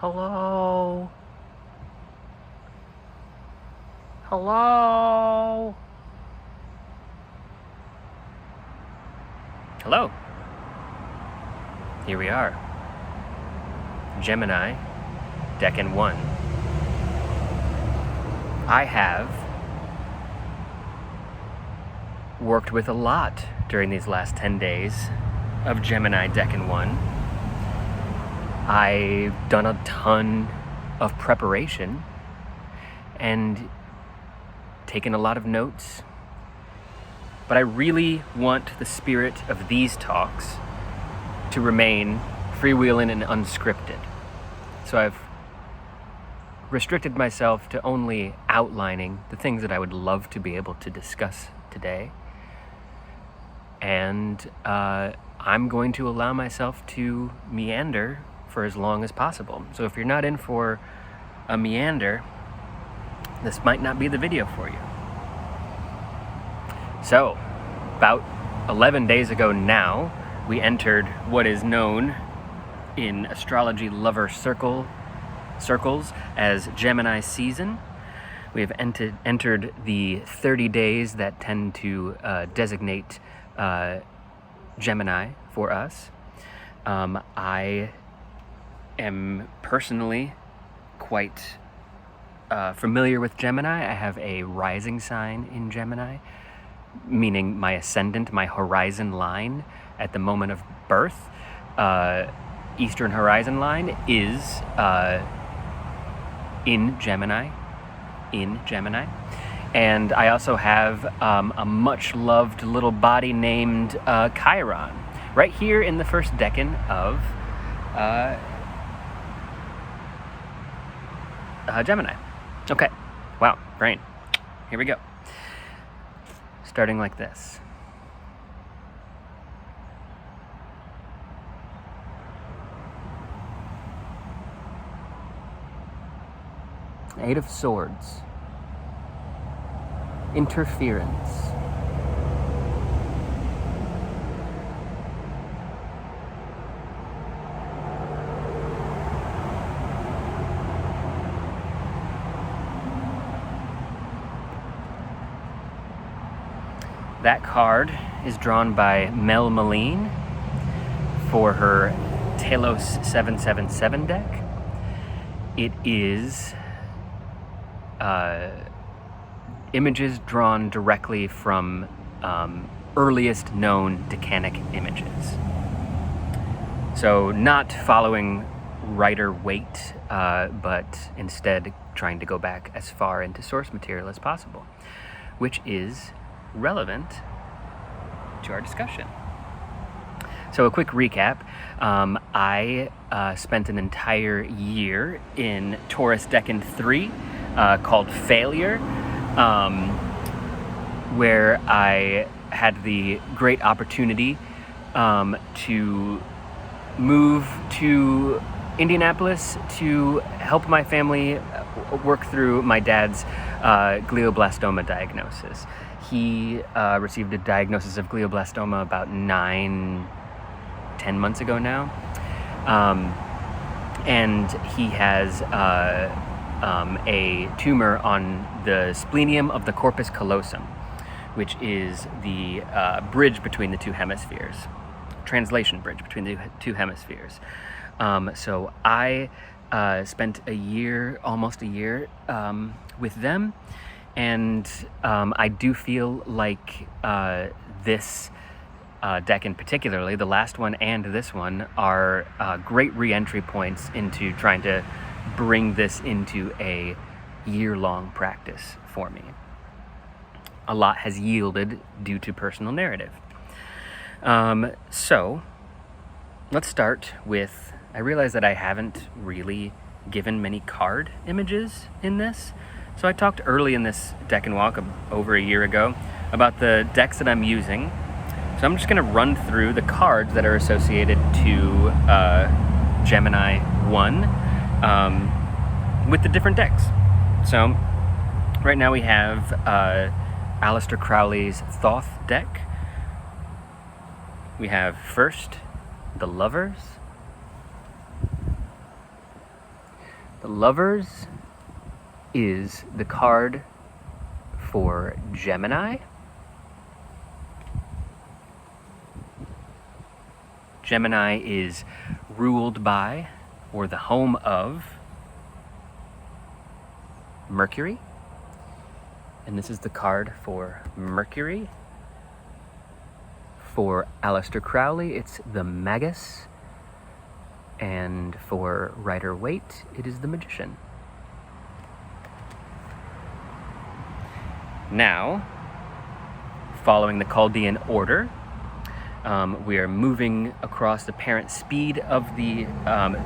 Hello? Hello? Hello. Here we are. Gemini, Decan I. I have worked with a lot during these last 10 days of Gemini Decan I. I've done a ton of preparation and taken a lot of notes, but I really want the spirit of these talks to remain freewheeling and unscripted. So I've restricted myself to only outlining the things that I would love to be able to discuss today. And I'm going to allow myself to meander for as long as possible. So if you're not in for a meander, this might not be the video for you. So, about 11 days ago now, we entered what is known in astrology lover circles as Gemini season. We have entered the 30 days that tend to designate Gemini for us. I am personally quite familiar with Gemini. I have a rising sign in Gemini, meaning my ascendant, my horizon line at the moment of birth, Eastern horizon line is in Gemini. And I also have a much loved little body named Chiron, right here in the first decan of Gemini. Okay, wow, brain. Here we go. Starting like this. Eight of Swords. Interference. That card is drawn by Meleen for her Telos 777 deck. It is images drawn directly from earliest known decanic images. So not following Rider-Waite, but instead trying to go back as far into source material as possible, which is relevant to our discussion. So a quick recap. I spent an entire year in Taurus Decan 3 called Failure, where I had the great opportunity to move to Indianapolis to help my family work through my dad's glioblastoma diagnosis. He received a diagnosis of glioblastoma about 9-10 months ago now. And he has a tumor on the splenium of the corpus callosum, which is the bridge between the two hemispheres, translation bridge between the two hemispheres. So I spent almost a year with them, and I do feel like this deck in particularly, the last one and this one, are great re-entry points into trying to bring this into a year-long practice for me. A lot has yielded due to personal narrative. So let's start with, I realize that I haven't really given many card images in this. So I talked early in this Decan walk over a year ago about the decks that I'm using. So I'm just going to run through the cards that are associated to Gemini 1 with the different decks. So right now we have Aleister Crowley's Thoth deck. We have first the Lovers, The Lovers is the card for Gemini. Gemini is ruled by, or the home of, Mercury. And this is the card for Mercury. For Aleister Crowley, it's the Magus. And for Rider-Waite, it is the Magician. Now, following the Chaldean order, we are moving across the apparent speed of the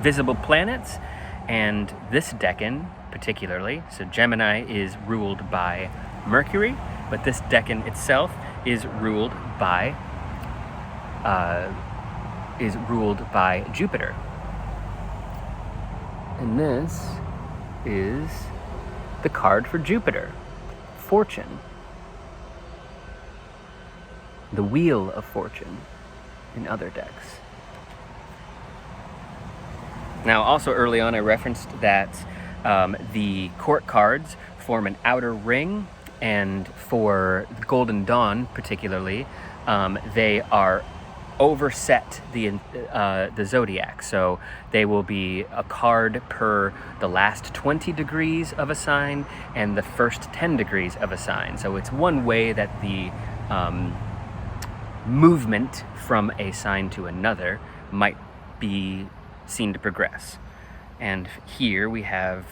visible planets, and this decan particularly, so Gemini is ruled by Mercury, but this decan itself is ruled by Jupiter. And this is the card for Jupiter, Fortune. The Wheel of Fortune in other decks. Now, also early on I referenced that the court cards form an outer ring, and for Golden Dawn particularly, they are overset the zodiac. So they will be a card per the last 20 degrees of a sign and the first 10 degrees of a sign. So it's one way that the movement from a sign to another might be seen to progress. And here we have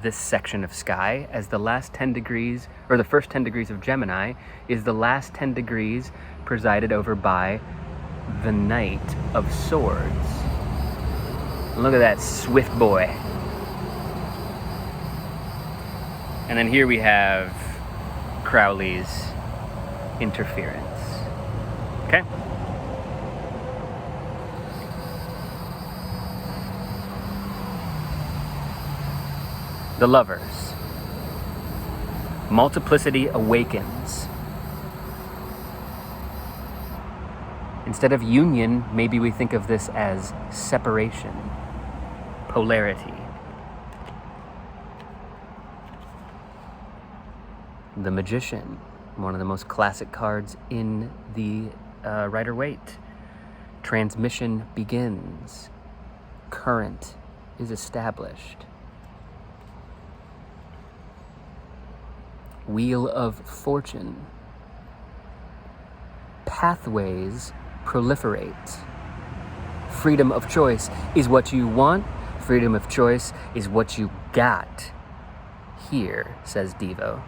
this section of sky as the last 10 degrees, or the first 10 degrees of Gemini is the last 10 degrees presided over by the Knight of Swords. Look at that swift boy. And then here we have Crowley's interference. Okay? The Lovers. Multiplicity awakens. Instead of union, maybe we think of this as separation, polarity. The Magician, one of the most classic cards in the Rider-Waite. Transmission begins. Current is established. Wheel of Fortune. Pathways proliferate. Freedom of choice is what you want. Freedom of choice is what you got. Here, says Devo.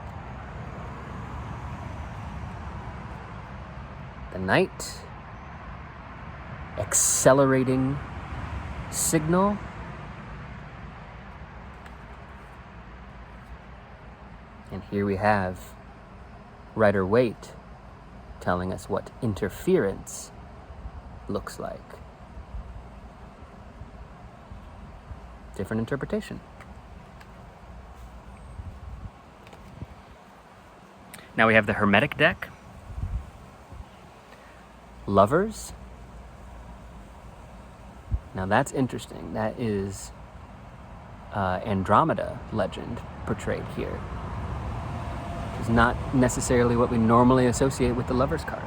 The Knight. Accelerating signal. And here we have Rider-Waite telling us what interference looks like. Different interpretation. Now we have the Hermetic deck. Lovers. Now that's interesting. That is Andromeda legend portrayed here. Is not necessarily what we normally associate with the Lover's card.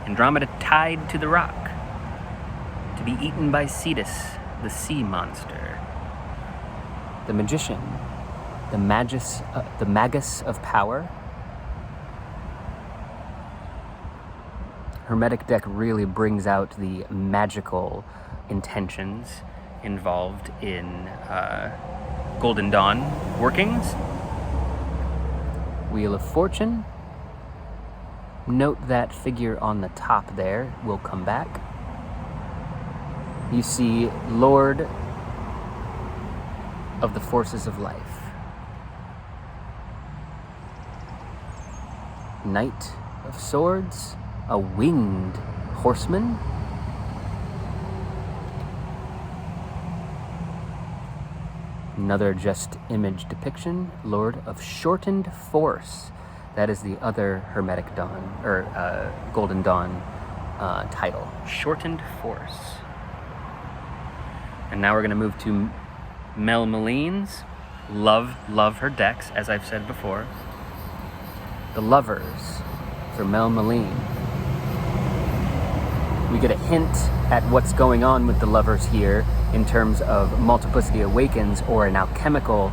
Andromeda tied to the rock to be eaten by Cetus, the sea monster. The Magician, the magus of power. Hermetic deck really brings out the magical intentions involved in Golden Dawn workings. Wheel of Fortune. Note that figure on the top there. We'll come back. You see Lord of the Forces of Life. Knight of Swords. A winged horseman. Another just image depiction, Lord of Shortened Force. That is the other Hermetic Dawn, or Golden Dawn title. Shortened Force. And now we're going to move to Meleen's. Love her decks, as I've said before. The Lovers for Meleen. We get a hint at what's going on with the Lovers here in terms of Multiplicity Awakens or an alchemical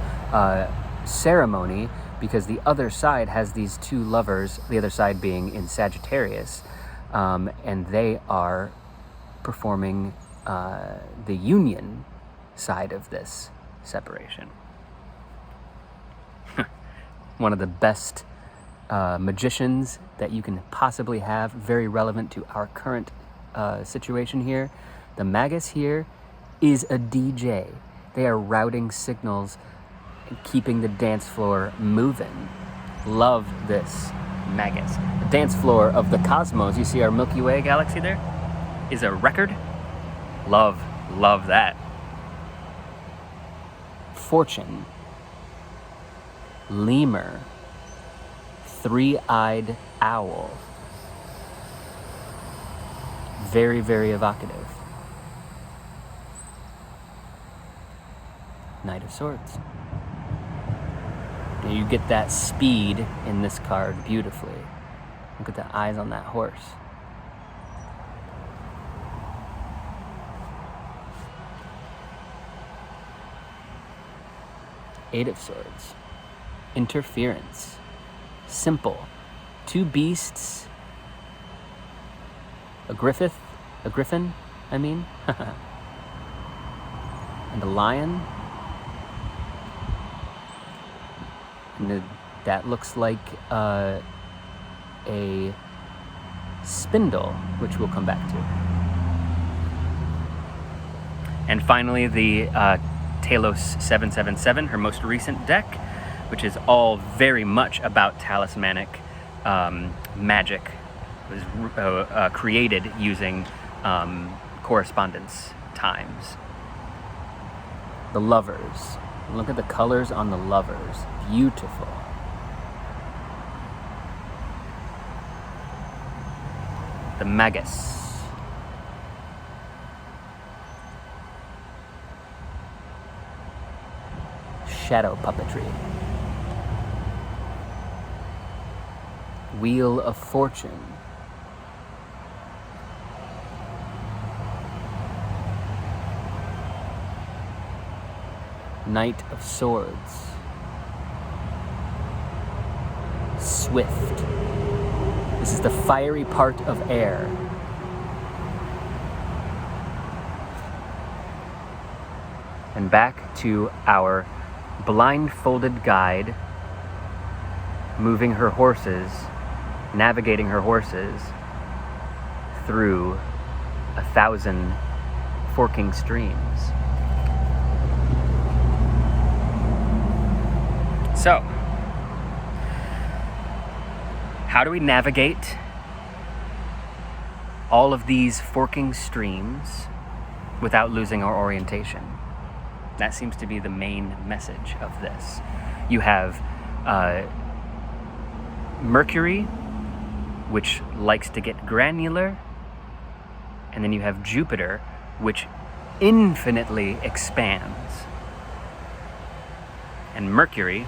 ceremony, because the other side has these two lovers, the other side being in Sagittarius, and they are performing the union side of this separation. One of the best magicians that you can possibly have, very relevant to our current situation here. The Magus here is a DJ. They are routing signals and keeping the dance floor moving. Love this Magus. The dance floor of the cosmos, you see our Milky Way galaxy there, is a record. Love that. Fortune, Lemur, three-eyed owl. Very, very evocative. Knight of Swords. You get that speed in this card beautifully. Look at the eyes on that horse. Eight of Swords. Interference. Simple. Two beasts. A griffin, I mean. And a lion. And that looks like a spindle, which we'll come back to. And finally, the Telos 777, her most recent deck, which is all very much about talismanic magic. It was created using correspondence times. The Lovers. Look at the colors on the Lovers. Beautiful. The Magus. Shadow puppetry. Wheel of Fortune. Knight of Swords. Swift. This is the fiery part of air. And back to our blindfolded guide, moving her horses, navigating her horses through 1,000 forking streams. So, how do we navigate all of these forking streams without losing our orientation? That seems to be the main message of this. You have Mercury, which likes to get granular, and then you have Jupiter, which infinitely expands. And Mercury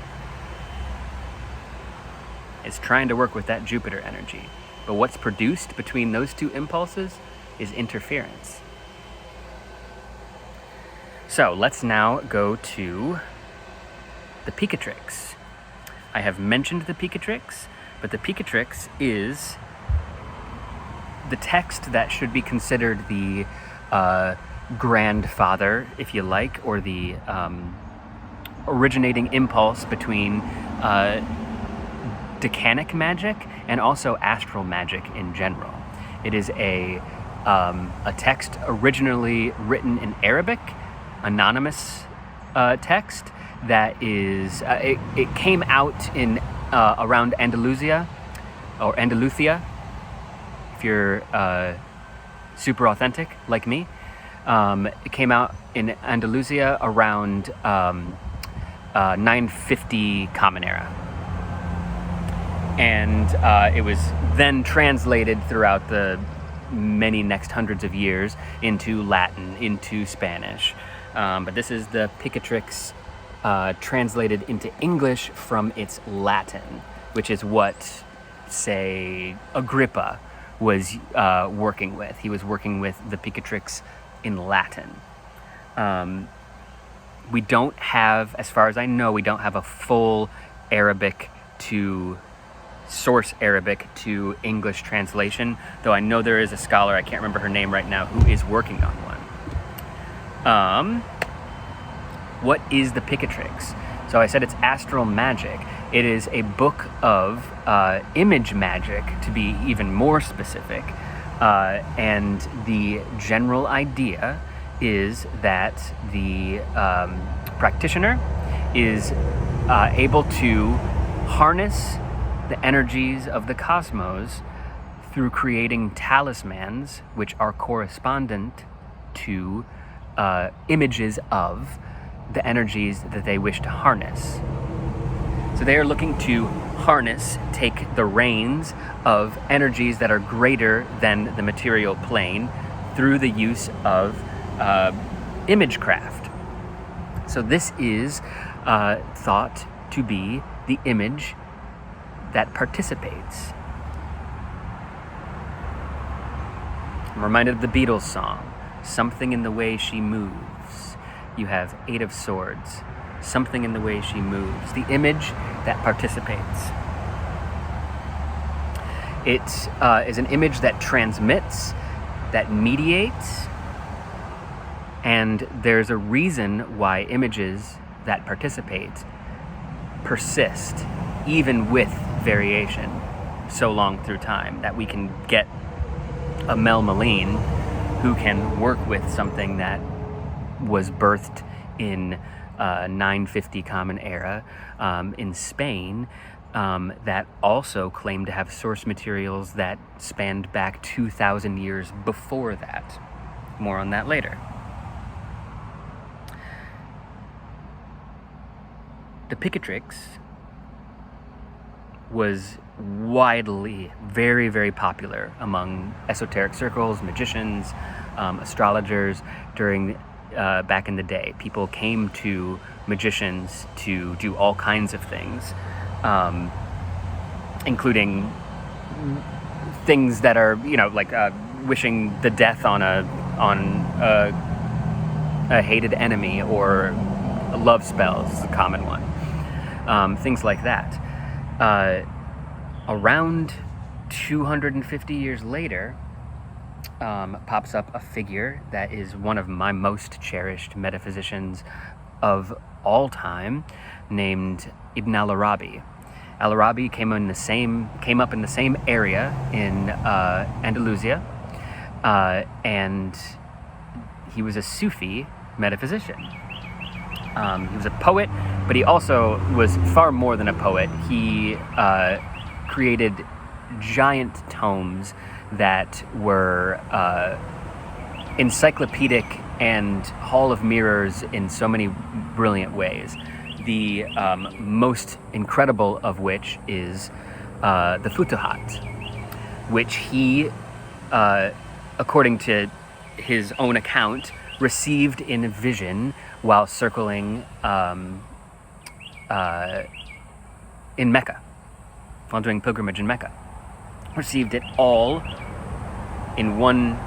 is trying to work with that Jupiter energy. But what's produced between those two impulses is interference. So let's now go to the Picatrix. I have mentioned the Picatrix, but the Picatrix is the text that should be considered the grandfather, if you like, or the originating impulse between Decanic magic and also astral magic in general. It is a text originally written in Arabic, anonymous text that is it came out in around Andalusia or Andalusia, if you're super authentic like me. It came out in Andalusia around 950 Common Era, and it was then translated throughout the many next hundreds of years into Latin, into Spanish, But this is the Picatrix translated into English from its Latin, which is what, say, Agrippa was working with. He was working with the Picatrix in Latin. We don't have, as far as I know, we don't have a full source Arabic to English translation, though I know there is a scholar, I can't remember her name right now, who is working on one. What is the Picatrix? So I said it's astral magic. It is a book of image magic, to be even more specific. And the general idea is that the practitioner is able to harness the energies of the cosmos through creating talismans which are correspondent to images of the energies that they wish to harness. So they are looking to take the reins of energies that are greater than the material plane through the use of imagecraft. So this is thought to be the image that participates. I'm reminded of the Beatles song, "Something in the Way She Moves." You have 8 of Swords, something in the way she moves, the image that participates. It is an image that transmits, that mediates, and there's a reason why images that participate persist, even with variation, so long through time, that we can get a Meleen who can work with something that was birthed in 950 Common Era in Spain, that also claimed to have source materials that spanned back 2,000 years before that. More on that later. The Picatrix was widely, very, very popular among esoteric circles, magicians, astrologers during back in the day. People came to magicians to do all kinds of things, including things that are, like wishing the death on a hated enemy, or love spells is a common one. Things like that. Around 250 years later, pops up a figure that is one of my most cherished metaphysicians of all time, named Ibn al-Arabi. Al-Arabi came up in the same area in Andalusia, and he was a Sufi metaphysician. He was a poet, but he also was far more than a poet. He created giant tomes that were encyclopedic and Hall of Mirrors in so many brilliant ways. The most incredible of which is the Futuhat, which he, according to his own account, received in a vision while circling in Mecca, while doing pilgrimage in Mecca. Received it all in one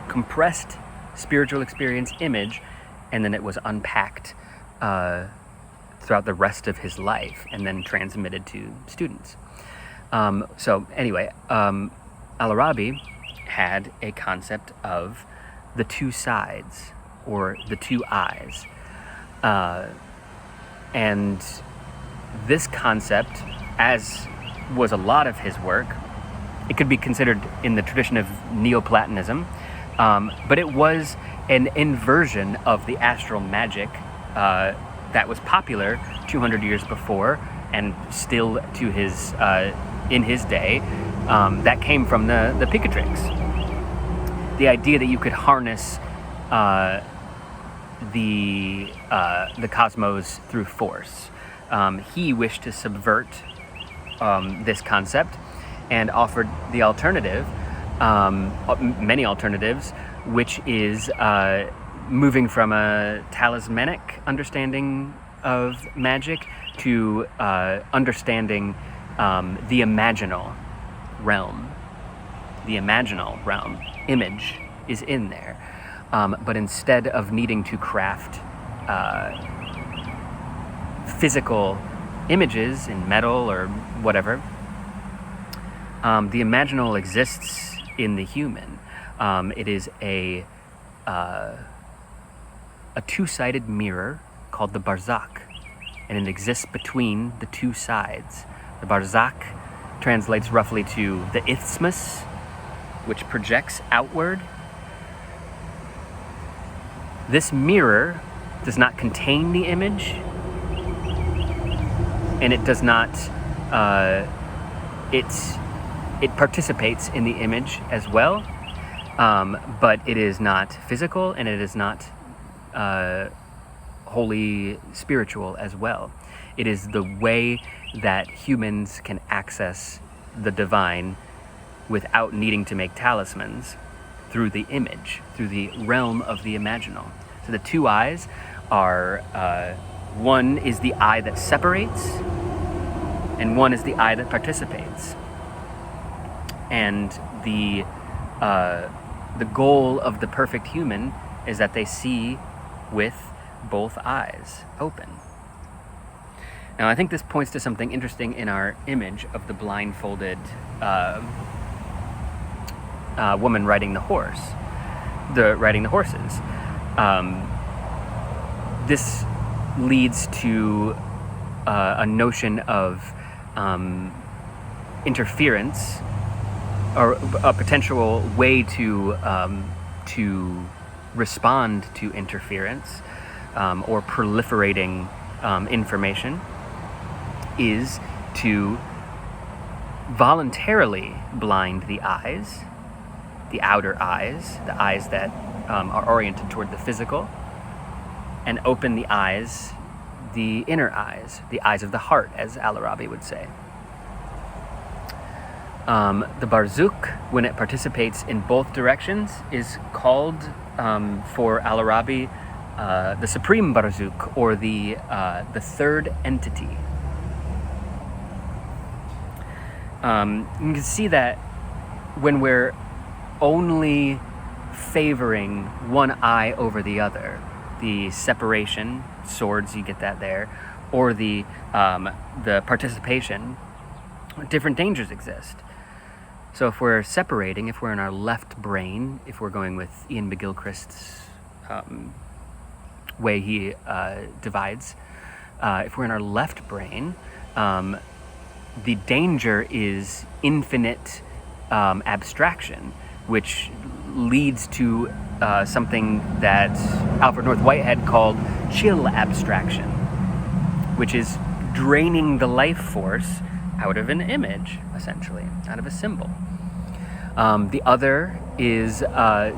compressed spiritual experience image, and then it was unpacked throughout the rest of his life and then transmitted to students. So anyway, al-Arabi had a concept of the two sides, or the two eyes. And this concept, as was a lot of his work, it could be considered in the tradition of Neoplatonism, but it was an inversion of the astral magic that was popular 200 years before, and still to his in his day, that came from the Picatrix. The idea that you could harness the cosmos through force. He wished to subvert this concept and offered the alternative, many alternatives, which is moving from a talismanic understanding of magic to understanding the imaginal realm. The imaginal realm, image, is in there. But instead of needing to craft physical images in metal or whatever, the imaginal exists in the human. It is a two-sided mirror called the Barzakh, and it exists between the two sides. The Barzakh translates roughly to the isthmus, which projects outward. This mirror does not contain the image, and it does not, it participates in the image as well, but it is not physical, and it is not wholly spiritual as well. It is the way that humans can access the divine without needing to make talismans, through the image, through the realm of the imaginal. So the two eyes are, one is the eye that separates, and one is the eye that participates. And the goal of the perfect human is that they see with both eyes open. Now, I think this points to something interesting in our image of the blindfolded woman riding the horses. This leads to a notion of interference, or a potential way to respond to interference or proliferating information, is to voluntarily blind the eyes, the outer eyes, the eyes that are oriented toward the physical, and open the eyes, the inner eyes, the eyes of the heart, as Al-Arabi would say. The Barzakh, when it participates in both directions, is called, for Al-Arabi, the Supreme Barzakh, or the third entity. You can see that when we're only favoring one eye over the other, the separation, swords, you get that there, or the participation, different dangers exist. So if we're separating, if we're in our left brain, if we're going with Ian McGilchrist's way he divides, if we're in our left brain, the danger is infinite abstraction, which leads to something that Alfred North Whitehead called chill abstraction, which is draining the life force out of an image, essentially, out of a symbol. The other is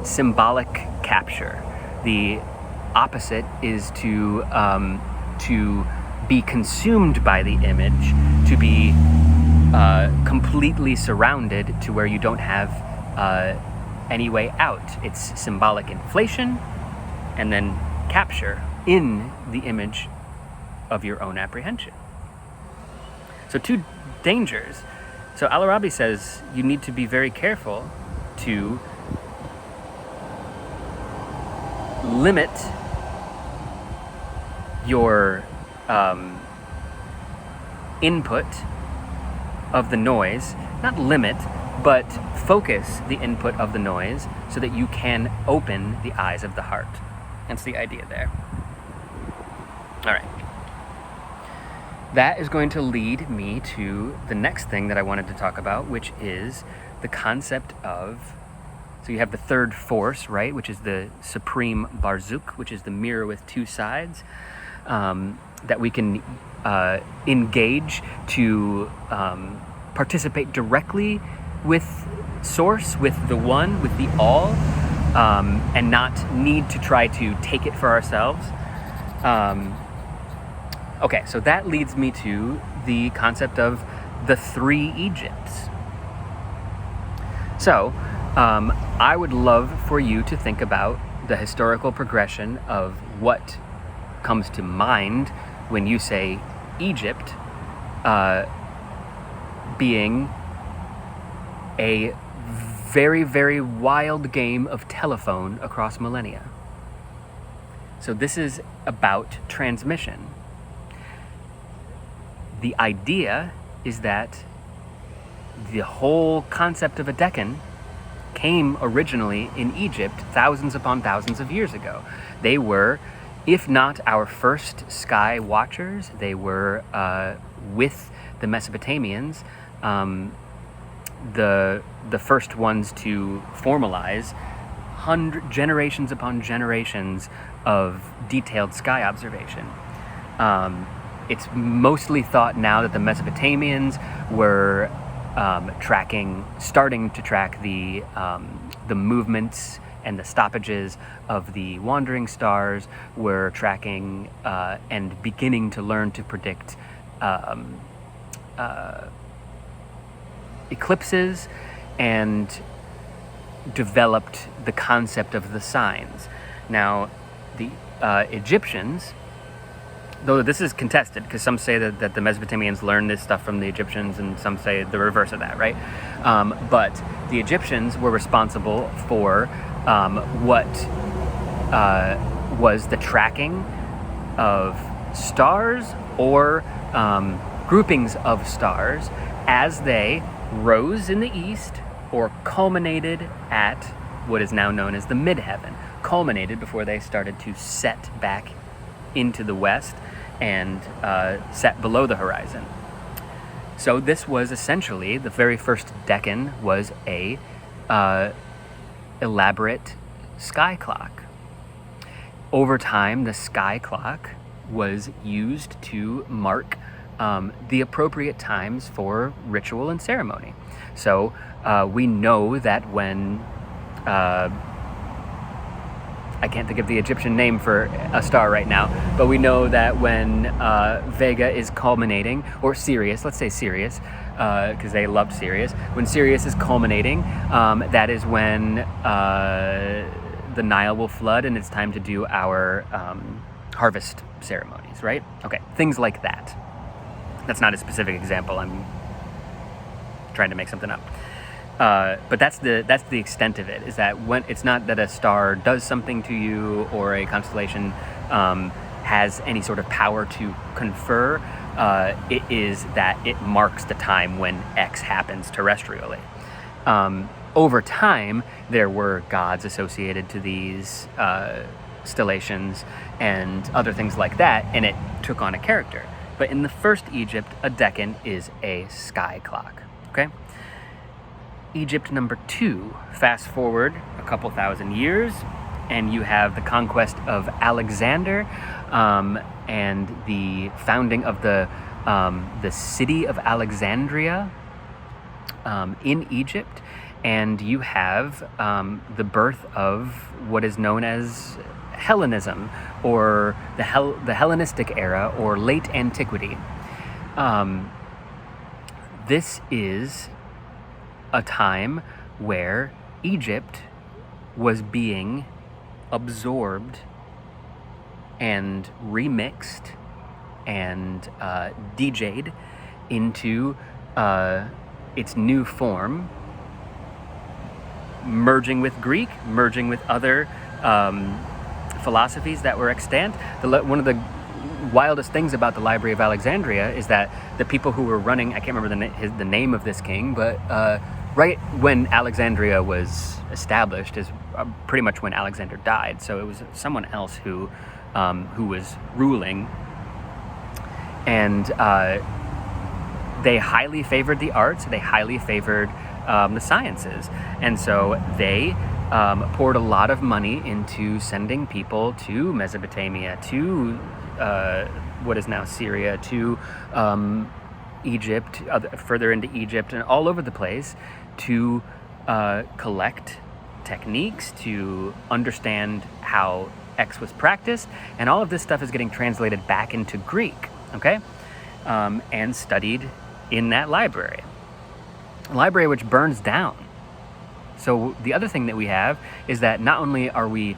symbolic capture. The opposite is to be consumed by the image, to be completely surrounded to where you don't have any way out. It's symbolic inflation, and then capture in the image of your own apprehension. So two dangers. So Al-Arabi says you need to be very careful to limit your input of the noise, not limit, but focus the input of the noise so that you can open the eyes of the heart. That's the idea there. All right. That is going to lead me to the next thing that I wanted to talk about, which is the concept of, so you have the third force, right, which is the supreme Barzakh, which is the mirror with two sides, that we can engage to participate directly with Source, with the One, with the All, and not need to try to take it for ourselves. Okay, so that leads me to the concept of the three Egypts. So, I would love for you to think about the historical progression of what comes to mind when you say Egypt, being a very, very wild game of telephone across millennia. So this is about transmission. The idea is that the whole concept of a Decan came originally in Egypt thousands upon thousands of years ago. They were, if not our first sky watchers, they were, with the Mesopotamians, the first ones to formalize generations upon generations of detailed sky observation. It's mostly thought now that the Mesopotamians were starting to track the movements and the stoppages of the wandering stars, were tracking and beginning to learn to predict eclipses, and developed the concept of the signs. Now, the Egyptians, though this is contested, because some say that the Mesopotamians learned this stuff from the Egyptians, and some say the reverse of that, right? But the Egyptians were responsible for what was the tracking of stars, or groupings of stars, as they rose in the east or culminated at what is now known as the midheaven, culminated before they started to set back into the west and set below the horizon. So this was essentially, the very first Decan was a elaborate sky clock. Over time, the sky clock was used to mark the appropriate times for ritual and ceremony. So we know that when I can't think of the Egyptian name for a star right now, but we know that when Vega is culminating, or Sirius, let's say Sirius, because they loved Sirius. When Sirius is culminating, that is when the Nile will flood, and it's time to do our harvest ceremonies, right? Okay, things like that. That's not a specific example. I'm trying to make something up. But that's the extent of it, is that when it's not that a star does something to you, or a constellation has any sort of power to confer, it is that it marks the time when X happens terrestrially. Over time, there were gods associated to these stellations and other things like that, and it took on a character. But in the first Egypt, a Decan is a sky clock, okay? Egypt number 2, fast forward a couple thousand years, and you have the conquest of Alexander, and the founding of the city of Alexandria in Egypt, and you have the birth of what is known as Hellenism, or the Hellenistic era, or late antiquity. This is a time where Egypt was being absorbed and remixed and DJ'd into its new form, merging with Greek, merging with other philosophies that were extant. One of the wildest things about the Library of Alexandria is that the people who were running, I can't remember the name of this king, but right when Alexandria was established is pretty much when Alexander died. So it was someone else who was ruling, and they highly favored the arts. They highly favored the sciences, and so they poured a lot of money into sending people to Mesopotamia, to what is now Syria, to Egypt, further into Egypt, and all over the place, to collect techniques, to understand how X was practiced, and all of this stuff is getting translated back into Greek, okay, and studied in that library. A library which burns down. So the other thing that we have is that not only are we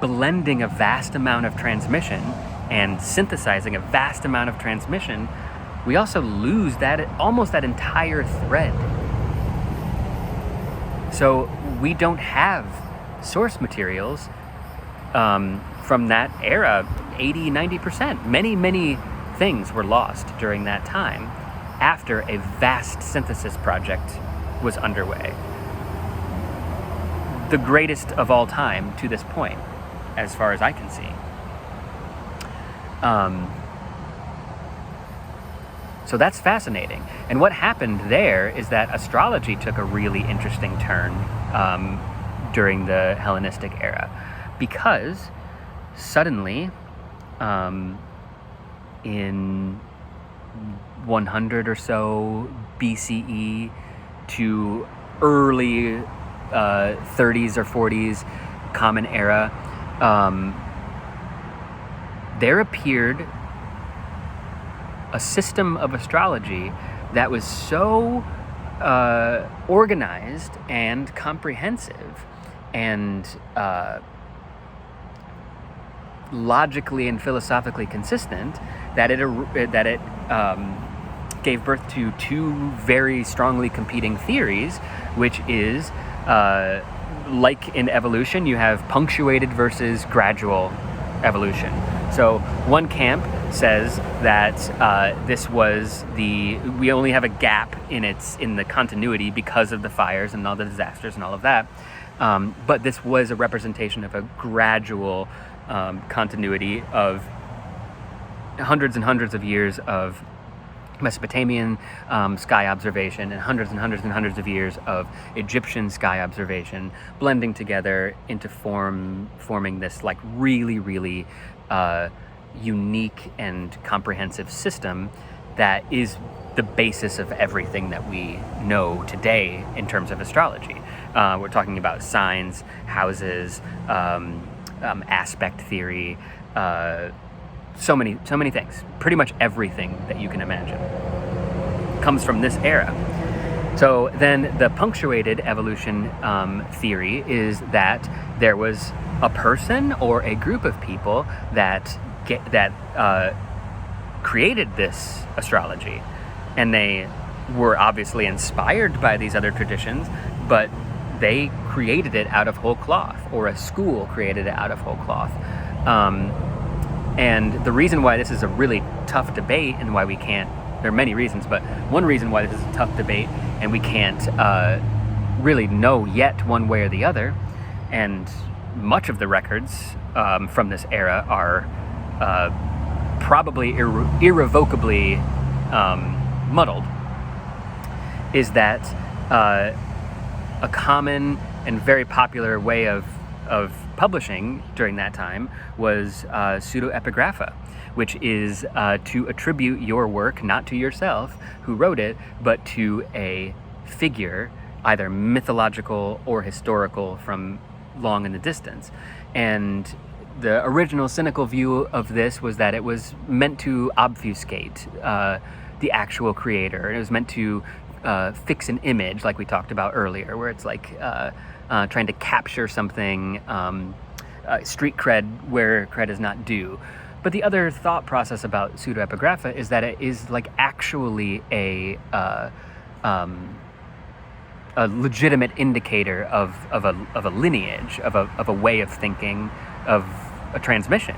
blending a vast amount of transmission and synthesizing a vast amount of transmission, we also lose almost that entire thread. So we don't have source materials from that era. 80-90%. Many things were lost during that time after a vast synthesis project was underway. The greatest of all time to this point, as far as I can see. So that's fascinating. And what happened there is that astrology took a really interesting turn during the Hellenistic era, because suddenly, in 100 or so BCE to early 30s or 40s Common Era, there appeared a system of astrology that was so organized and comprehensive and logically and philosophically consistent that it gave birth to two very strongly competing theories, which is like in evolution, you have punctuated versus gradual evolution. So one camp says that we only have a gap in the continuity because of the fires and all the disasters and all of that, but this was a representation of a gradual continuity of hundreds and hundreds of years of Mesopotamian sky observation and hundreds of years of Egyptian sky observation blending together into forming this like really unique and comprehensive system that is the basis of everything that we know today in terms of astrology. We're talking about signs, houses, aspect theory, so many things. Pretty much everything that you can imagine comes from this era. So then the punctuated evolution theory is that there was a person or a group of people that created this astrology, and they were obviously inspired by these other traditions, but they created it out of whole cloth, or a school created it out of whole cloth. And the reason why this is a really tough debate, and why we can't, there are many reasons, but one reason why this is a tough debate and we can't really know yet one way or the other, and much of the records from this era are probably irrevocably muddled, is that a common and very popular way of publishing during that time was Pseudepigrapha, which is to attribute your work not to yourself who wrote it, but to a figure, either mythological or historical from long in the distance. And the original cynical view of this was that it was meant to obfuscate the actual creator. It was meant to fix an image, like we talked about earlier, where it's like trying to capture something, street cred where cred is not due. But the other thought process about pseudepigrapha is that it is like actually a legitimate indicator of a lineage, of a way of thinking, of a transmission.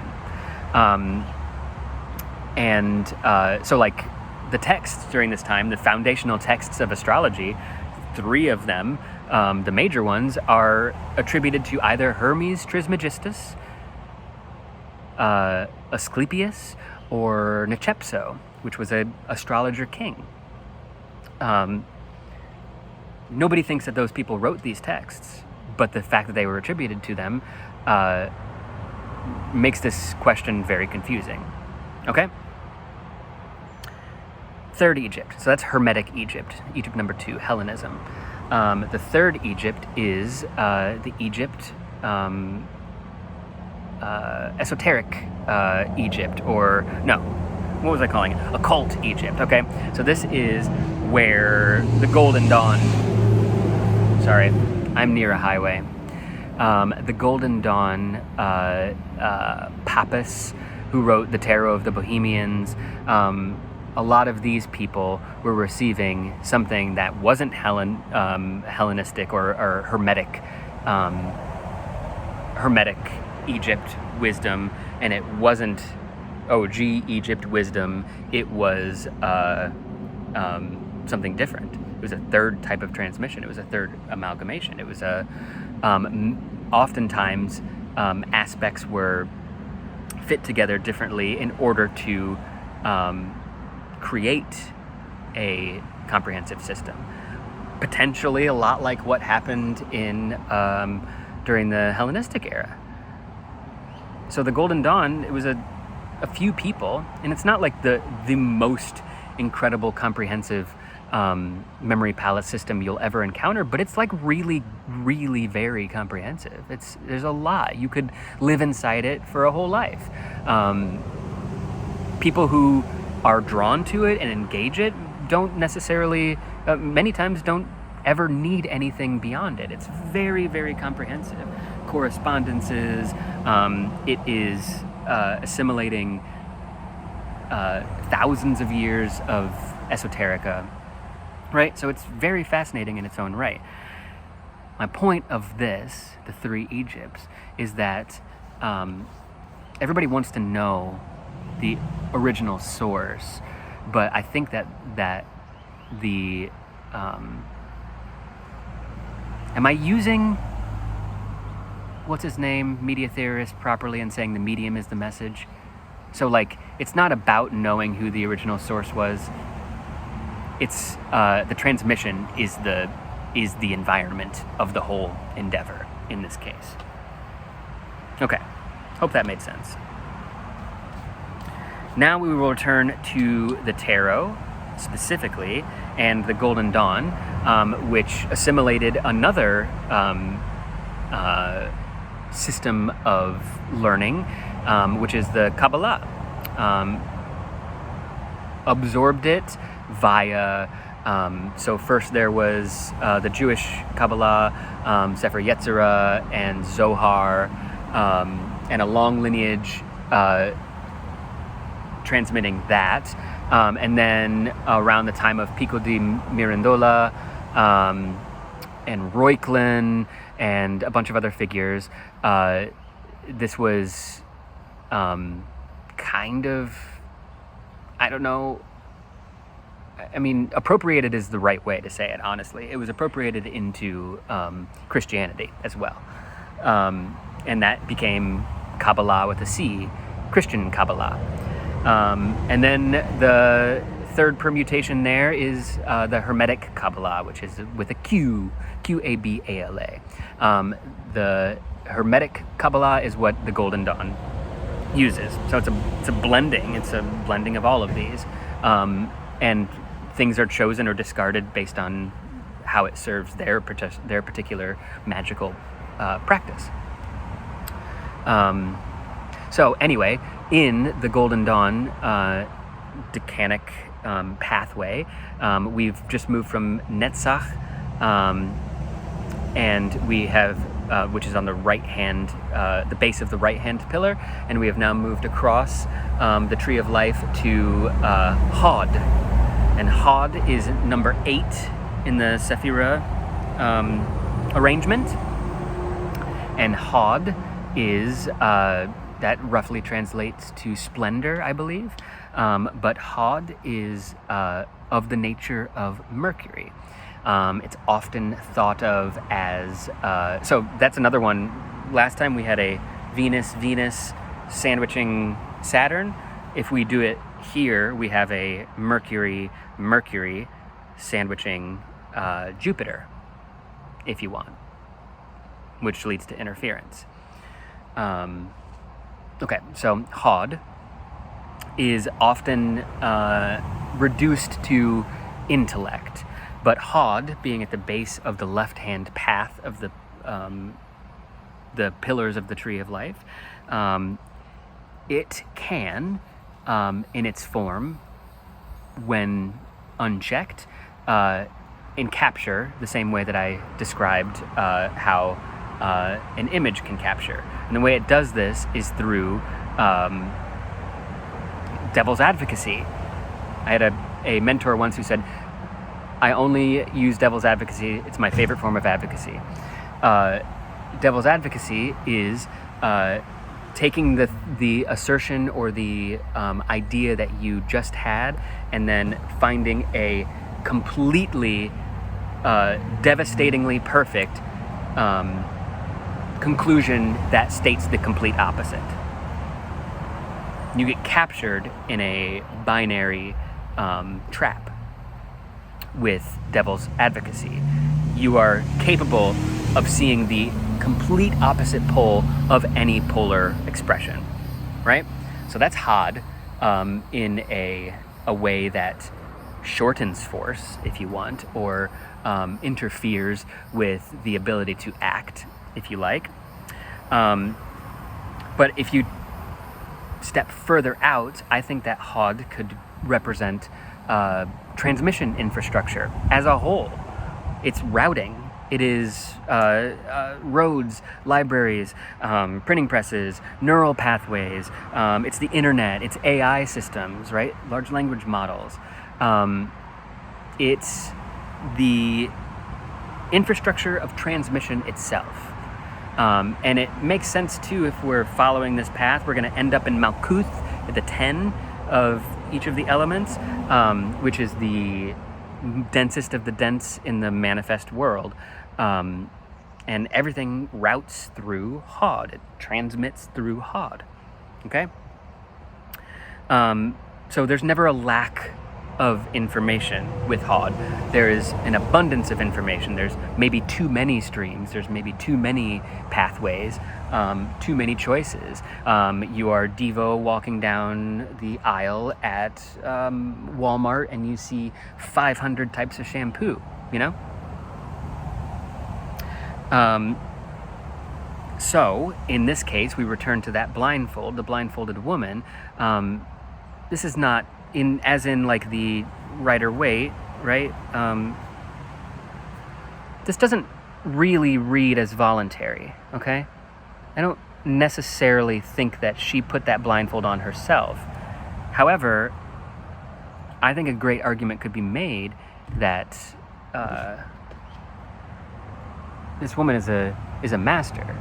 So like the texts during this time, the foundational texts of astrology, 3 of them, the major ones, are attributed to either Hermes Trismegistus, Asclepius, or Nechepso, which was an astrologer king. Nobody thinks that those people wrote these texts, but the fact that they were attributed to them makes this question very confusing. Okay? Third Egypt. So that's Hermetic Egypt. Egypt number 2, Hellenism. The third Egypt is the Egypt, esoteric Egypt, or no, what was I calling it? Occult Egypt, okay? So this is where the Golden Dawn, sorry, I'm near a highway. The Golden Dawn, Pappas, who wrote the Tarot of the Bohemians, a lot of these people were receiving something that wasn't Hellenistic or Hermetic, Hermetic Egypt wisdom, and it wasn't OG Egypt wisdom. It was something different. It was a third type of transmission. It was a third amalgamation. It was oftentimes aspects were fit together differently in order to create a comprehensive system. Potentially a lot like what happened in during the Hellenistic era. So the Golden Dawn, it was a few people, and it's not like the most incredible comprehensive memory palace system you'll ever encounter, but it's like really, really very comprehensive. There's a lot. You could live inside it for a whole life. People who are drawn to it and engage it don't necessarily, many times don't ever need anything beyond it. It's very, very comprehensive. Correspondences, it is assimilating thousands of years of esoterica, right? So it's very fascinating in its own right. My point of this, the three Egypts, is that everybody wants to know the original source, but I think that the am I using what's his name, media theorist, properly in saying the medium is the message? So like, it's not about knowing who the original source was. It's the transmission is the environment of the whole endeavor in this case. Okay, hope that made sense. Now we will return to the tarot specifically and the Golden Dawn, which assimilated another system of learning, which is the Kabbalah. Absorbed it via, so first there was the Jewish Kabbalah, Sefer Yetzirah and Zohar, and a long lineage transmitting that. And then around the time of Pico de Mirandola and Reuchlin and a bunch of other figures, this was kind of, I don't know, I mean, appropriated is the right way to say it, honestly. It was appropriated into Christianity as well. And that became Kabbalah with a C, Christian Kabbalah. And then the third permutation there is the Hermetic Kabbalah, which is with a Q, Q-A-B-A-L-A. The Hermetic Kabbalah is what the Golden Dawn uses. So it's a blending. It's a blending of all of these. And things are chosen or discarded based on how it serves their particular magical practice. So anyway, in the Golden Dawn Decanic pathway, we've just moved from Netzach, and we have, which is on the right hand, the base of the right hand pillar, and we have now moved across the Tree of Life to Hod. And Hod is number 8 in the Sephira arrangement. And Hod is, that roughly translates to splendor, I believe. But Hod is of the nature of Mercury. It's often thought of as, so that's another one. Last time we had a Venus sandwiching Saturn. If we do it here, we have a Mercury sandwiching Jupiter, if you want, which leads to interference. Okay, so Hod is often reduced to intellect, but Hod, being at the base of the left-hand path of the pillars of the Tree of Life, it can, in its form, when unchecked, encapture the same way that I described how an image can capture. And the way it does this is through devil's advocacy. I had a mentor once who said, I only use devil's advocacy. It's my favorite form of advocacy. Devil's advocacy is taking the assertion or the idea that you just had and then finding a completely devastatingly perfect conclusion that states the complete opposite. You get captured in a binary trap with devil's advocacy. You are capable of seeing the complete opposite pole of any polar expression, right? So that's Hod in a way that shortens force, if you want, or interferes with the ability to act, if you like. But if you step further out, I think that Hod could represent transmission infrastructure as a whole. It's routing. It is roads, libraries, printing presses, neural pathways. It's the internet. It's AI systems, right? Large language models. It's the infrastructure of transmission itself. And it makes sense, too, if we're following this path. We're going to end up in Malkuth at the 10 of each of the elements, which is the densest of the dense in the manifest world. And everything routes through Hod. It transmits through Hod. Okay? So there's never a lack of information with Hod. There is an abundance of information. There's maybe too many streams. There's maybe too many pathways, too many choices. You are Devo walking down the aisle at Walmart and you see 500 types of shampoo, you know? So, in this case, we return to that blindfold, the blindfolded woman. This is not as in like the Rider-Waite, right? This doesn't really read as voluntary, okay? I don't necessarily think that she put that blindfold on herself. However, I think a great argument could be made that this woman is a master.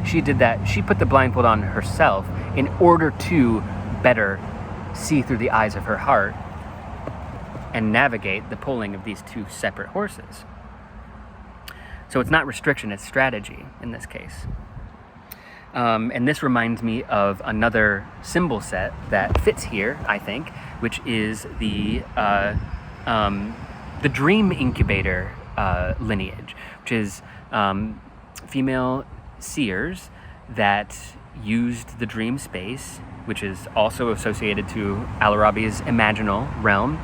She did that. She put the blindfold on herself in order to better see through the eyes of her heart and navigate the pulling of these two separate horses. So it's not restriction, it's strategy in this case. And this reminds me of another symbol set that fits here, I think, which is the dream incubator lineage, which is female seers that used the dream space, which is also associated to Al-Arabi's imaginal realm,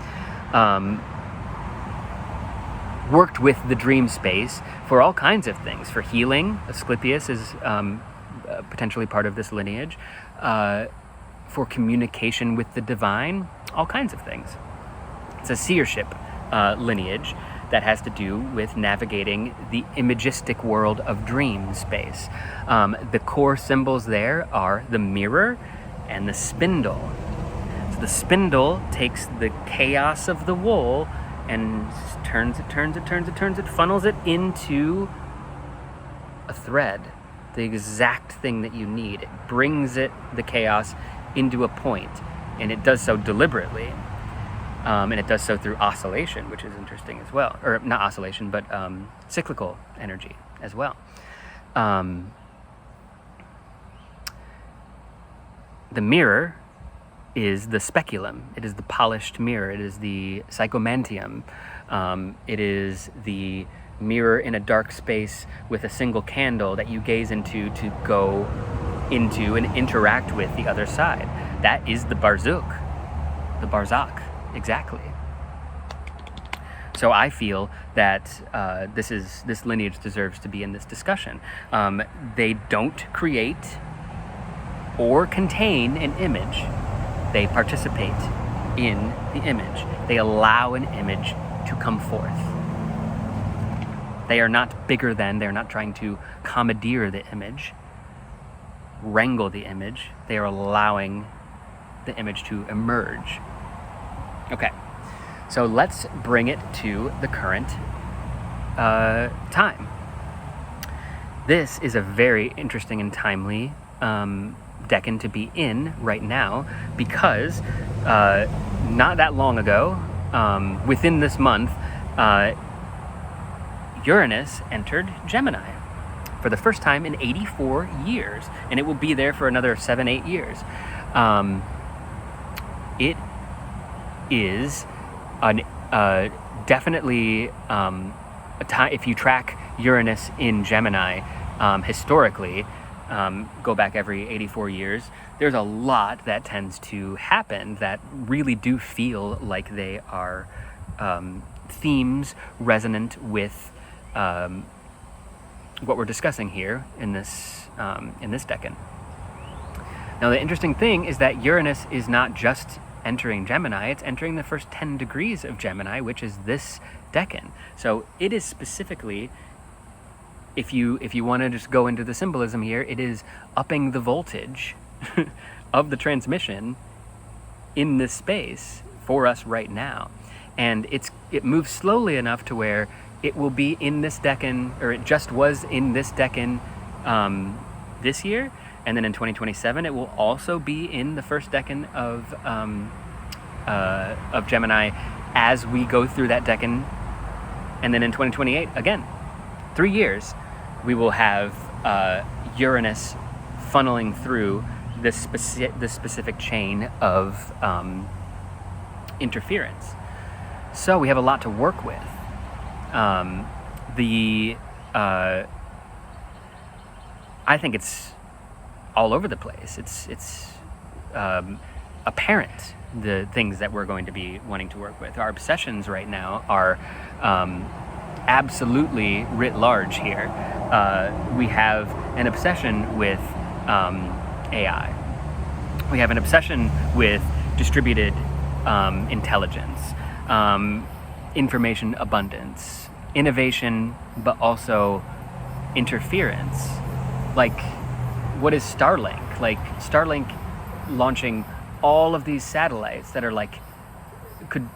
worked with the dream space for all kinds of things, for healing. Asclepius is potentially part of this lineage, for communication with the divine, all kinds of things. It's a seership lineage that has to do with navigating the imagistic world of dream space. The core symbols there are the mirror and the spindle. So the spindle takes the chaos of the wool and turns it, funnels it into a thread, the exact thing that you need. It brings the chaos into a point, and it does so deliberately. And it does so through oscillation, which is interesting as well. Or not oscillation, but cyclical energy as well. The mirror is the speculum. It is the polished mirror. It is the psychomantium. It is the mirror in a dark space with a single candle that you gaze into to go into and interact with the other side. That is the Barzakh. The Barzakh, exactly. So I feel that this lineage deserves to be in this discussion. They don't create or contain an image. They participate in the image. They allow an image to come forth. They are not bigger than, they're not trying to commandeer the image, wrangle the image. They are allowing the image to emerge. Okay, so let's bring it to the current time. This is a very interesting and timely Decan to be in right now, because not that long ago, within this month, Uranus entered Gemini for the first time in 84 years, and it will be there for another 7-8 years. It is definitely a time, if you track Uranus in Gemini historically, go back every 84 years, there's a lot that tends to happen that really do feel like they are themes resonant with what we're discussing here in this Decan. Now, the interesting thing is that Uranus is not just entering Gemini, it's entering the first 10 degrees of Gemini, which is this Decan. So it is specifically, if you want to just go into the symbolism here, it is upping the voltage of the transmission in this space for us right now. And it moves slowly enough to where it will be in this Decan, or it just was in this Decan this year, and then in 2027 it will also be in the first Decan of Gemini as we go through that Decan, and then in 2028 again, 3 years, we will have Uranus funneling through this specific chain of interference. So we have a lot to work with. I think it's all over the place. It's apparent, the things that we're going to be wanting to work with. Our obsessions right now are absolutely writ large here. We have an obsession with AI. We have an obsession with distributed intelligence, information abundance, innovation, but also interference. Like, what is Starlink? Like, Starlink launching all of these satellites that are like, could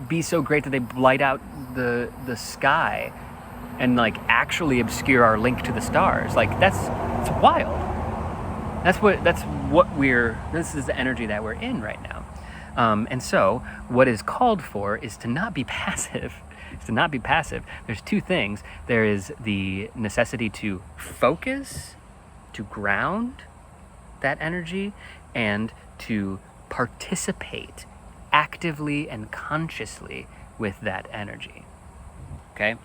be so great that they blight out the sky and like actually obscure our link to the stars. Like, it's wild. This is the energy that we're in right now. And so what is called for is to not be passive. There's two things. There is the necessity to focus, to ground that energy, and to participate actively and consciously with that energy. Okay?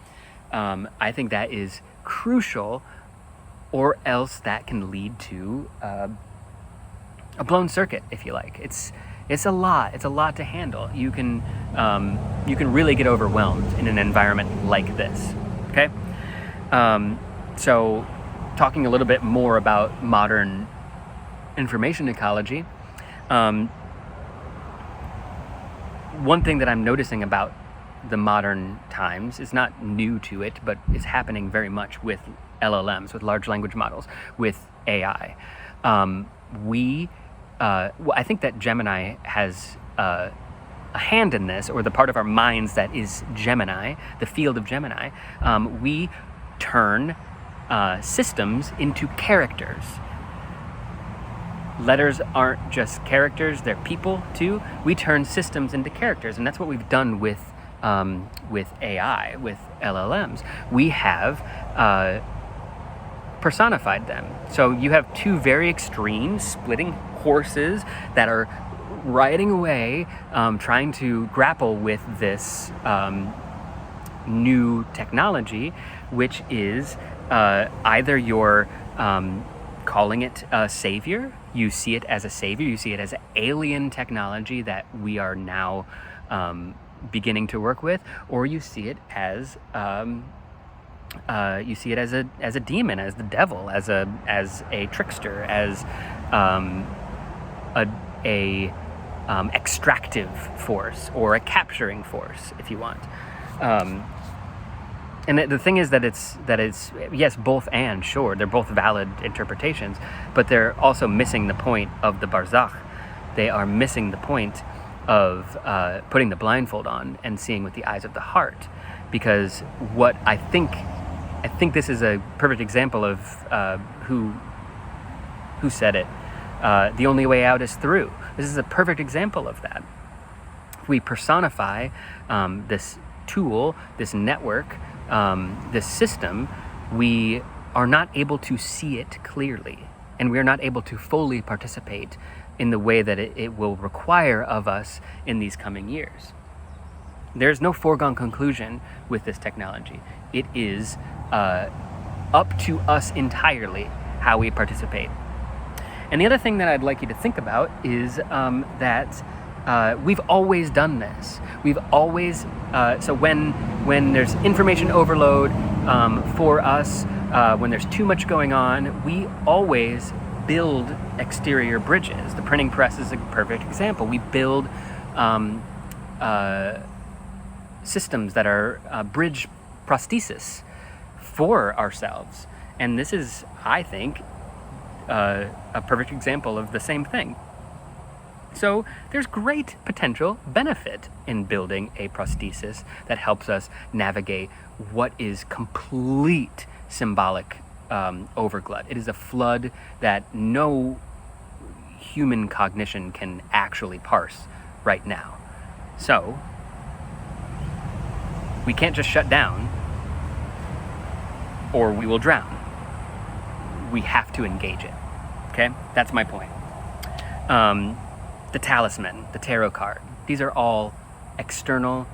I think that is crucial, or else that can lead to a blown circuit, if you like. It's a lot to handle. You can really get overwhelmed in an environment like this. Okay? So talking a little bit more about modern information ecology, one thing that I'm noticing about the modern times is not new to it, but is happening very much with LLMs, with large language models, with AI. I think that Gemini has a hand in this, or the part of our minds that is Gemini, the field of Gemini. We turn systems into characters. Letters aren't just characters, they're people too. We turn systems into characters, and that's what we've done with AI, with LLMs. We have personified them. So you have two very extreme splitting horses that are riding away, trying to grapple with this new technology, which is either you're calling it a savior, you see it as a savior, you see it as alien technology that we are now beginning to work with, or you see it as a demon, as the devil, as a trickster, as a extractive force, or a capturing force, if you want. And And the thing is that it's yes, both and, sure, they're both valid interpretations, but they're also missing the point of the Barzakh. They are missing the point of putting the blindfold on and seeing with the eyes of the heart. Because what I think this is a perfect example of who said it. The only way out is through. This is a perfect example of that. We personify this tool, this network, this system. We are not able to see it clearly, and we are not able to fully participate in the way that it will require of us in these coming years. There's no foregone conclusion with this technology. It is up to us entirely how we participate. And the other thing that I'd like you to think about is that we've always done this. We've always, so when there's information overload for us, when there's too much going on, we always build exterior bridges. The printing press is a perfect example. We build systems that are bridge prosthesis for ourselves. And this is, I think, a perfect example of the same thing. So there's great potential benefit in building a prosthesis that helps us navigate what is complete symbolic overglut. It is a flood that no human cognition can actually parse right now. So we can't just shut down or we will drown. We have to engage it. Okay? That's my point. The talisman, the tarot card, these are all external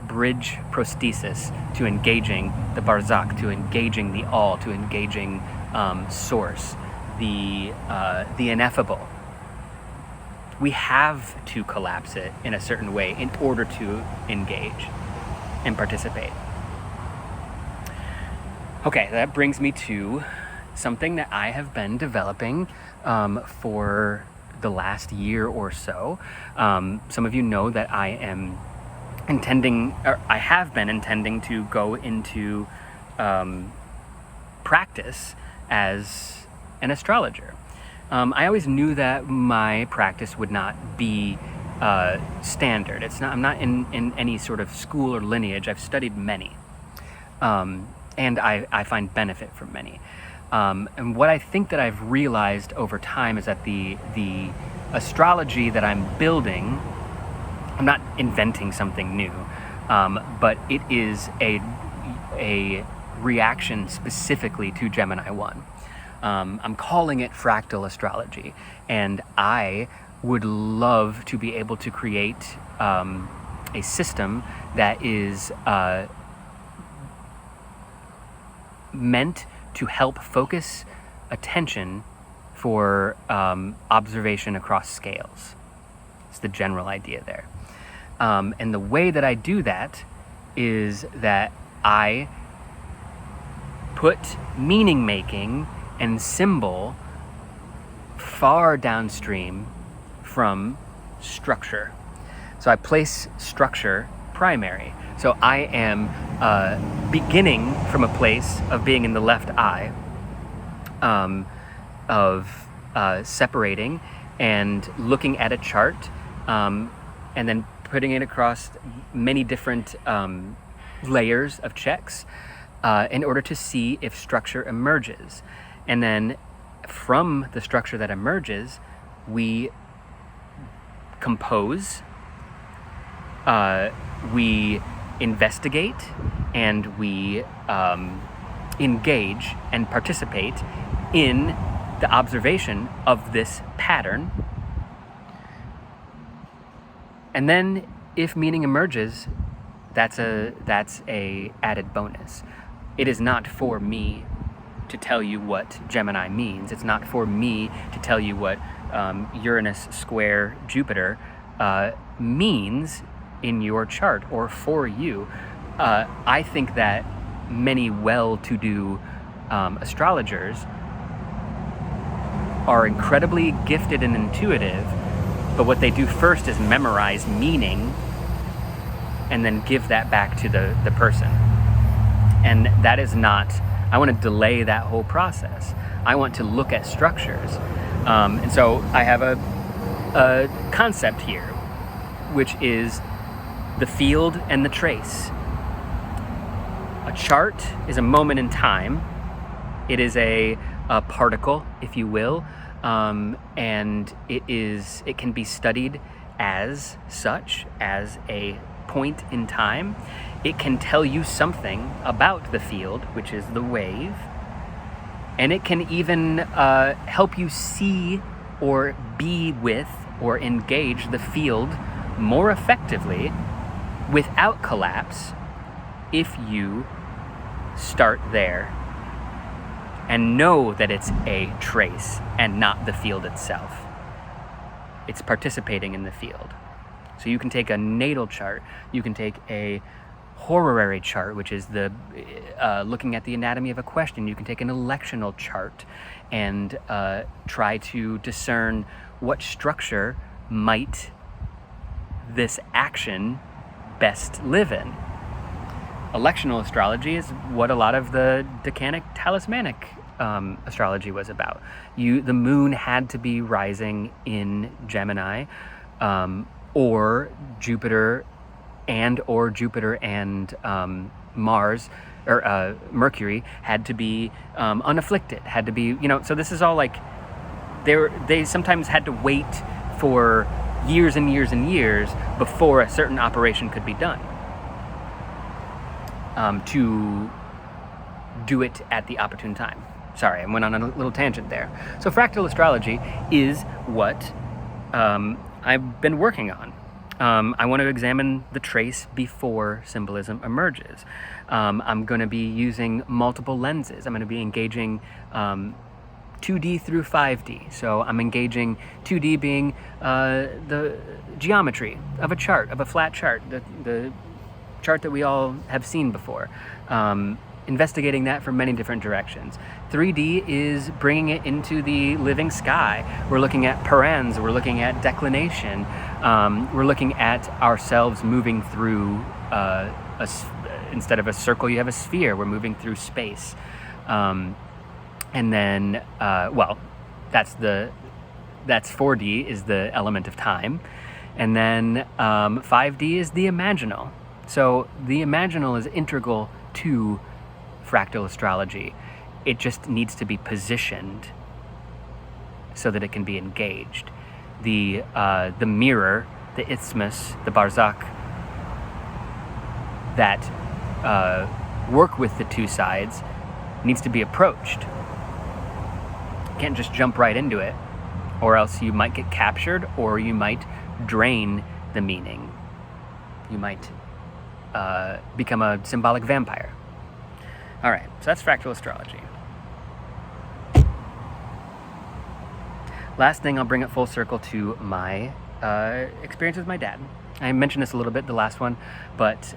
bridge prosthesis to engaging the Barzakh, to engaging the all, to engaging source, the ineffable. We have to collapse it in a certain way in order to engage and participate. Okay, that brings me to something that I have been developing for the last year or so. Some of you know that I am intending, or I have been intending to go into practice as an astrologer. I always knew that my practice would not be standard. I'm not in any sort of school or lineage. I've studied many, and I find benefit from many. And what I think that I've realized over time is that the astrology that I'm building, I'm not inventing something new, but it is a reaction specifically to Gemini I. I'm calling it fractal astrology, and I would love to be able to create a system that is meant to help focus attention for observation across scales. It's the general idea there. And the way that I do that is that I put meaning making and symbol far downstream from structure. So I place structure primary. So I am beginning from a place of being in the left eye, of separating and looking at a chart, and then putting it across many different layers of checks in order to see if structure emerges. And then from the structure that emerges, we compose, we investigate, and we engage and participate in the observation of this pattern. And then if meaning emerges, that's a added bonus. It is not for me to tell you what Gemini means. It's not for me to tell you what Uranus square Jupiter means in your chart or for you. I think that many well-to-do astrologers are incredibly gifted and intuitive, but what they do first is memorize meaning and then give that back to the person. And that is not, I want to delay that whole process. I want to look at structures. And so I have a concept here, which is the field and the trace. A chart is a moment in time. It is a particle, if you will, and it can be studied as such, as a point in time. It can tell you something about the field, which is the wave, and it can even help you see or be with or engage the field more effectively without collapse if you start there and know that it's a trace and not the field itself. It's participating in the field. So you can take a natal chart, you can take a horary chart, which is the looking at the anatomy of a question. You can take an electional chart and try to discern what structure might this action best live in. Electional astrology is what a lot of the Decanic talismanic astrology was about. The moon had to be rising in Gemini, or Jupiter and Mars or Mercury had to be unafflicted, had to be, so this is all like, they sometimes had to wait for years and years and years before a certain operation could be done, to do it at the opportune time. Sorry, I went on a little tangent there. So fractal astrology is what I've been working on. I want to examine the trace before symbolism emerges. I'm going to be using multiple lenses. I'm going to be engaging 2D through 5D. So I'm engaging 2D being the geometry of a chart, of a flat chart, the chart that we all have seen before. Investigating that from many different directions. 3D is bringing it into the living sky. We're looking at parens, we're looking at declination, we're looking at ourselves moving through, instead of a circle, you have a sphere. We're moving through space. And then, that's 4D is the element of time. And then 5D is the imaginal. So the imaginal is integral to fractal astrology. It just needs to be positioned so that it can be engaged. The mirror, the isthmus, the Barzakh that work with the two sides needs to be approached. You can't just jump right into it, or else you might get captured, or you might drain the meaning. You might become a symbolic vampire. All right, so that's fractal astrology. Last thing, I'll bring it full circle to my experience with my dad. I mentioned this a little bit, the last one, but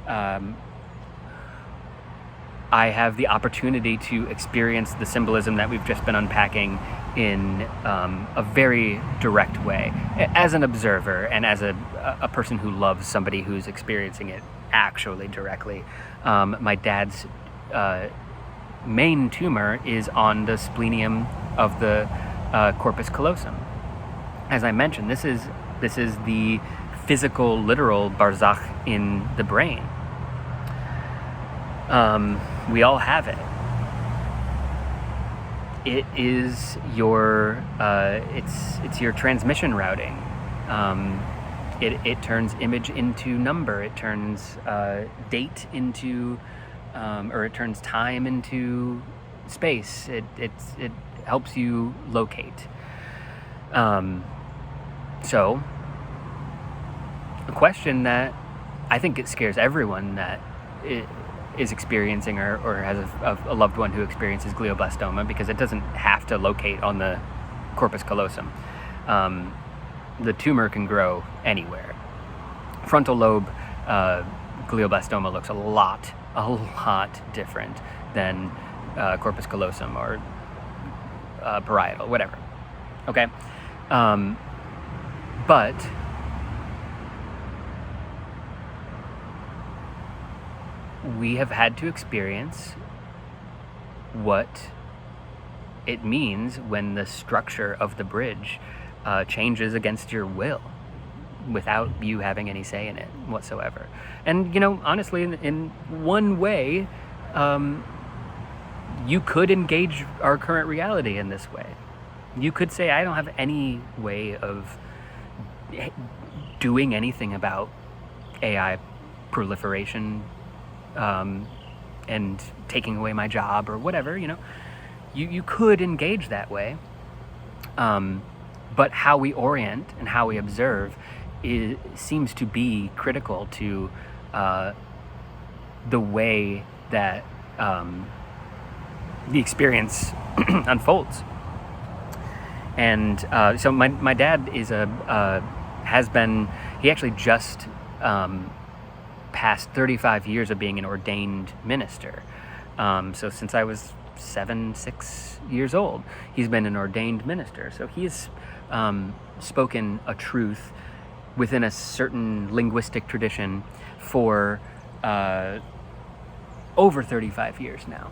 I have the opportunity to experience the symbolism that we've just been unpacking in a very direct way, as an observer and as a person who loves somebody who's experiencing it actually directly. My dad's main tumor is on the splenium of the corpus callosum. As I mentioned, this is the physical, literal Barzakh in the brain. We all have it. It is your it's your transmission routing. It turns image into number. It turns date into, or it turns time into space. It helps you locate. So, a question that I think it scares everyone that is experiencing or has a loved one who experiences glioblastoma, because it doesn't have to locate on the corpus callosum. The tumor can grow anywhere. Frontal lobe glioblastoma looks a lot different than corpus callosum or parietal, whatever. Okay? But we have had to experience what it means when the structure of the bridge changes against your will, without you having any say in it whatsoever. And, you know, honestly, in one way, you could engage our current reality in this way. You could say, I don't have any way of doing anything about AI proliferation and taking away my job or whatever, you know. You could engage that way. But how we orient and how we observe seems to be critical to the way that the experience unfolds. And so my dad is has been, he actually just passed 35 years of being an ordained minister. So since I was 6 years old, he's been an ordained minister. So he's spoken a truth within a certain linguistic tradition for over 35 years now.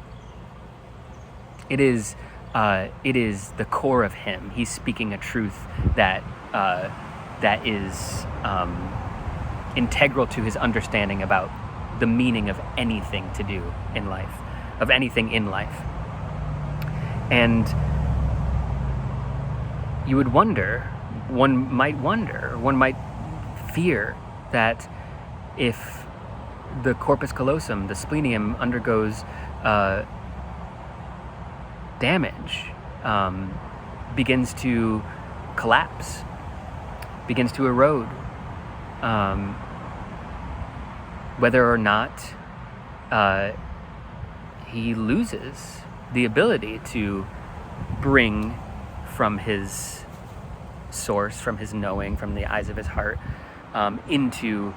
It is the core of him. He's speaking a truth that is integral to his understanding about the meaning of anything to do in life, of anything in life. And you would wonder, one might fear that if the corpus callosum, the splenium, undergoes damage, begins to collapse, begins to erode, whether or not he loses the ability to bring from his source, from his knowing, from the eyes of his heart, into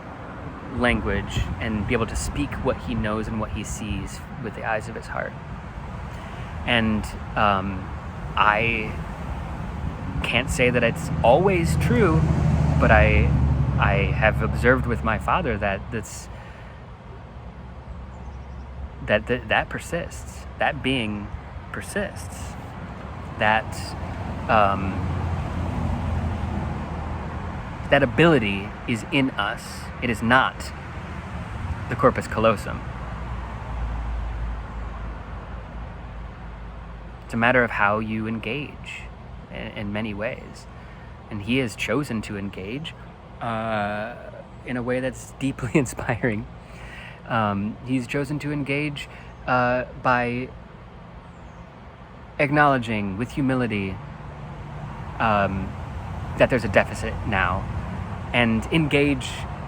language and be able to speak what he knows and what he sees with the eyes of his heart. And I can't say that it's always true, but I have observed with my father that that persists. That being persists. That ability is in us. It is not the corpus callosum. It's a matter of how you engage in many ways. And he has chosen to engage in a way that's deeply inspiring. He's chosen to engage by acknowledging with humility that there's a deficit now, and engage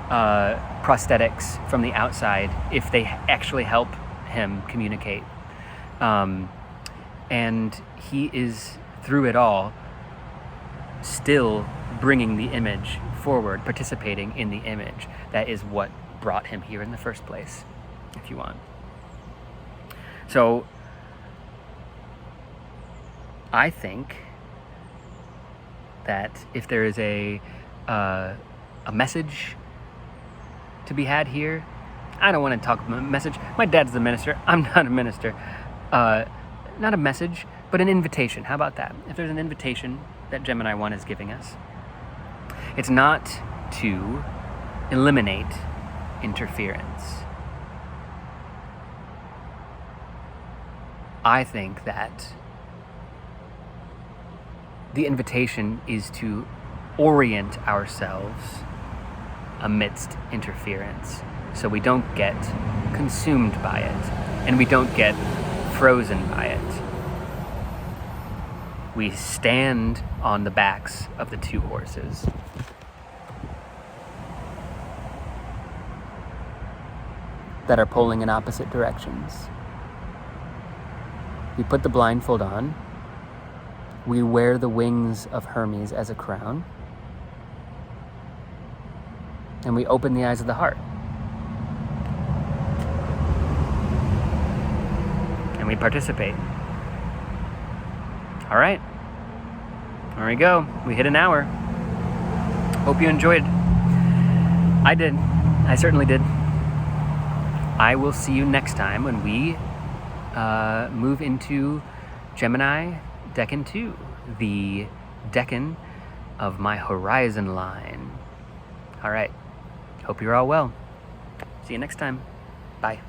prosthetics from the outside if they actually help him communicate. And he is, through it all, still bringing the image forward, participating in the image. That is what brought him here in the first place, if you want. So I think that if there is a message to be had here, I don't want to talk about a message. My dad's the minister. I'm not a minister. Not a message, but an invitation. How about that? If there's an invitation that Gemini 1 is giving us, it's not to eliminate interference. I think that the invitation is to orient ourselves amidst interference, so we don't get consumed by it, and we don't get frozen by it. We stand on the backs of the two horses. That are pulling in opposite directions. We put the blindfold on. We wear the wings of Hermes as a crown. And we open the eyes of the heart. And we participate. All right. There we go. We hit an hour. Hope you enjoyed. I did. I certainly did. I will see you next time when we move into Gemini Decan 2, the Decan of my horizon line. All right. Hope you're all well. See you next time. Bye.